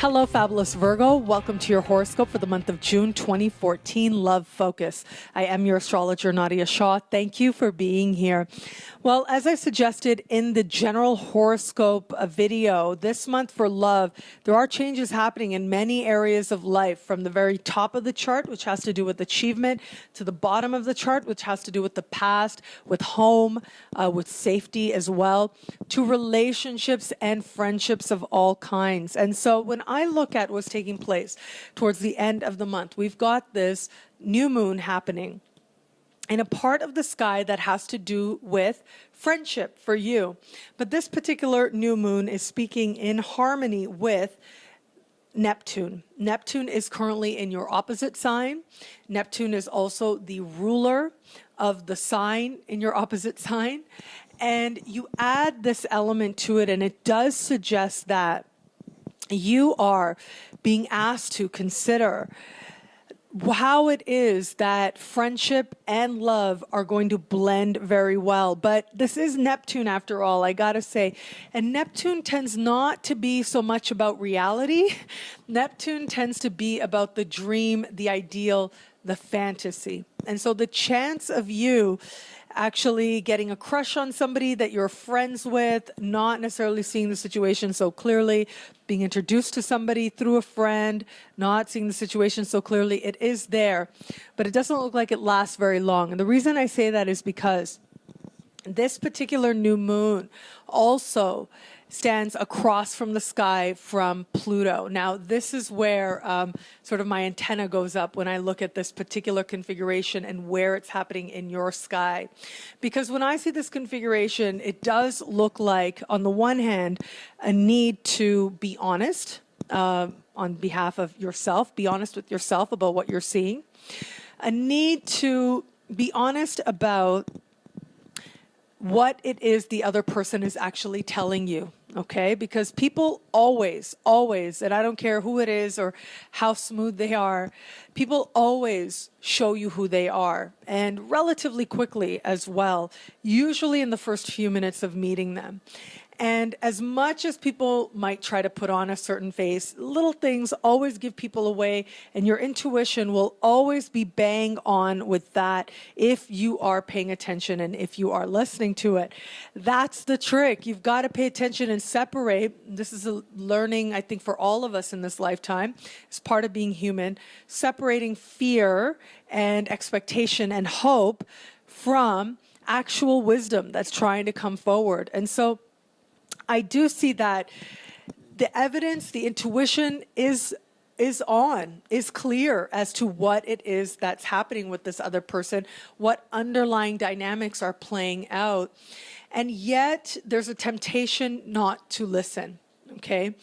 Hello, fabulous Virgo. Welcome to your horoscope for the month of June 2014, Love Focus. I am your astrologer, Nadiya Shah. Thank you for being here. Well, as I suggested in the general horoscope video, this month for love, there are changes happening in many areas of life, from the very top of the chart, which has to do with achievement, to the bottom of the chart, which has to do with the past, with home, with safety as well, to relationships and friendships of all kinds. And so when I look at what's taking place towards the end of the month, we've got this new moon happening in a part of the sky that has to do with friendship for you. But this particular new moon is speaking in harmony with Neptune. Neptune is currently in your opposite sign. Neptune is also the ruler of the sign in your opposite sign. And you add this element to it, and it does suggest that you are being asked to consider how it is that friendship and love are going to blend very well. But this is Neptune after all, I gotta say. And Neptune tends not to be so much about reality. Neptune tends to be about the dream, the ideal, the fantasy. And so the chance of you actually getting a crush on somebody that you're friends with, not necessarily seeing the situation so clearly, being introduced to somebody through a friend, not seeing the situation so clearly, it is there, but it doesn't look like it lasts very long. And the reason I say that is because this particular new moon also stands across from the sky from Pluto. Now, this is where sort of my antenna goes up when I look at this particular configuration and where it's happening in your sky. Because when I see this configuration, it does look like, on the one hand, a need to be honest on behalf of yourself, be honest with yourself about what you're seeing, a need to be honest about what it is the other person is actually telling you, okay? Because people always, and I don't care who it is or how smooth they are, people always show you who they are, and relatively quickly as well, usually in the first few minutes of meeting them. And as much as people might try to put on a certain face, little things always give people away, and your intuition will always be bang on with that if you are paying attention and if you are listening to it. That's the trick. You've got to pay attention and separate. This is a learning, I think, for all of us in this lifetime. It's part of being human, separating fear and expectation and hope from actual wisdom that's trying to come forward. And so I do see that the evidence, the intuition is clear as to what it is that's happening with this other person, what underlying dynamics are playing out. And yet there's a temptation not to listen, okay?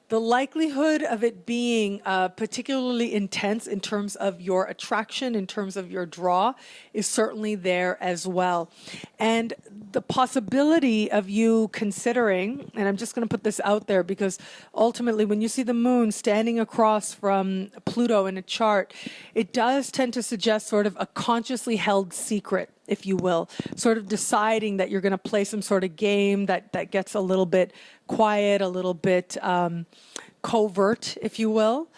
The likelihood of it being particularly intense in terms of your attraction, in terms of your draw, is certainly there as well. And the possibility of you considering, and I'm just going to put this out there because ultimately when you see the moon standing across from Pluto in a chart, it does tend to suggest sort of a consciously held secret, if you will, sort of deciding that you're going to play some sort of game that gets a little bit quiet, a little bit covert, if you will.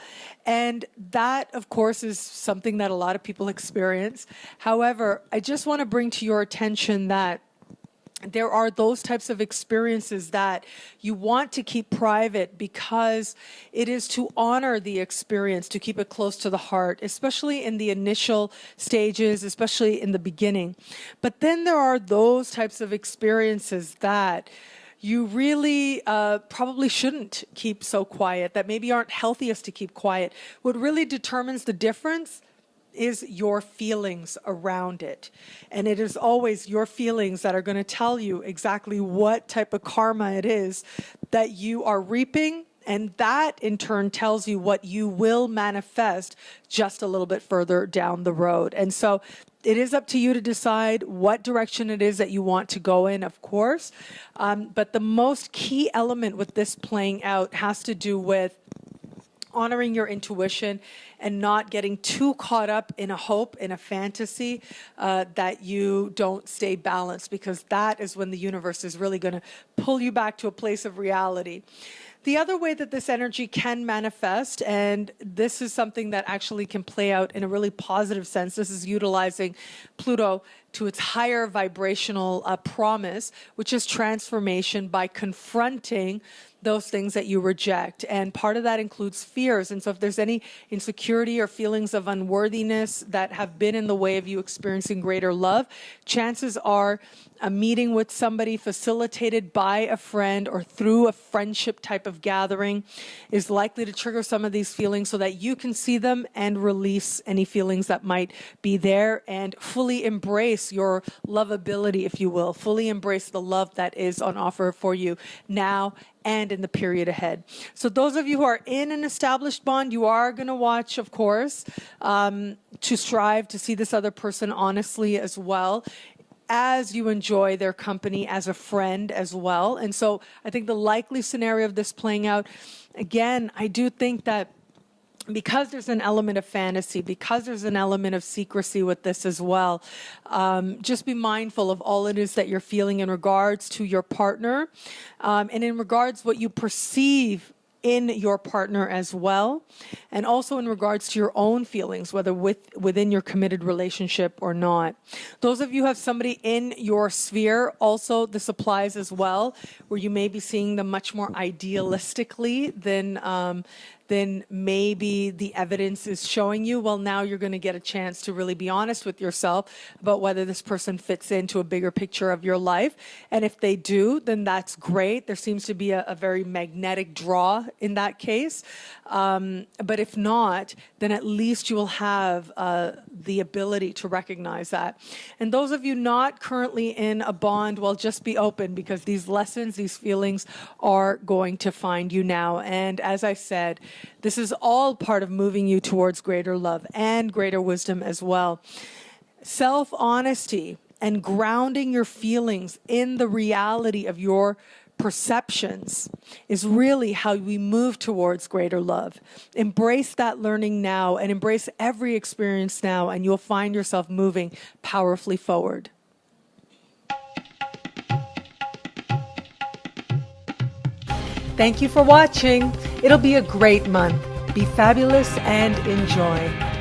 And that, of course, is something that a lot of people experience. However, I just want to bring to your attention that there are those types of experiences that you want to keep private because it is to honor the experience, to keep it close to the heart, especially in the initial stages, especially in the beginning. But then there are those types of experiences that you really probably shouldn't keep so quiet, that maybe aren't healthiest to keep quiet. What really determines the difference is your feelings around it. And it is always your feelings that are going to tell you exactly what type of karma it is that you are reaping. And that in turn tells you what you will manifest just a little bit further down the road. And so it is up to you to decide what direction it is that you want to go in, of course. But the most key element with this playing out has to do with honoring your intuition and not getting too caught up in a hope, in a fantasy, that you don't stay balanced, because that is when the universe is really going to pull you back to a place of reality. The other way that this energy can manifest, and this is something that actually can play out in a really positive sense, this is utilizing Pluto to its higher vibrational promise, which is transformation by confronting those things that you reject. And part of that includes fears. And so if there's any insecurity or feelings of unworthiness that have been in the way of you experiencing greater love, chances are a meeting with somebody facilitated by a friend or through a friendship type of gathering is likely to trigger some of these feelings so that you can see them and release any feelings that might be there and fully embrace your lovability, if you will, fully embrace the love that is on offer for you now and in the period ahead. So those of you who are in an established bond, you are going to watch, of course, to strive to see this other person honestly as well, as you enjoy their company as a friend as well. And so I think the likely scenario of this playing out, again, I do think that because there's an element of fantasy, because there's an element of secrecy with this as well, just be mindful of all it is that you're feeling in regards to your partner, and in regards what you perceive in your partner as well, and also in regards to your own feelings, whether within your committed relationship or not. Those of you who have somebody in your sphere, also this applies as well, where you may be seeing them much more idealistically than maybe the evidence is showing you. Well, now you're going to get a chance to really be honest with yourself about whether this person fits into a bigger picture of your life. And if they do, then that's great. There seems to be a very magnetic draw in that case. But if not, then at least you will have the ability to recognize that. And those of you not currently in a bond, well, just be open, because these lessons, these feelings are going to find you now. And as I said, this is all part of moving you towards greater love and greater wisdom as well. Self-honesty and grounding your feelings in the reality of your perceptions is really how we move towards greater love. Embrace that learning now and embrace every experience now, and you'll find yourself moving powerfully forward. Thank you for watching. It'll be a great month. Be fabulous and enjoy.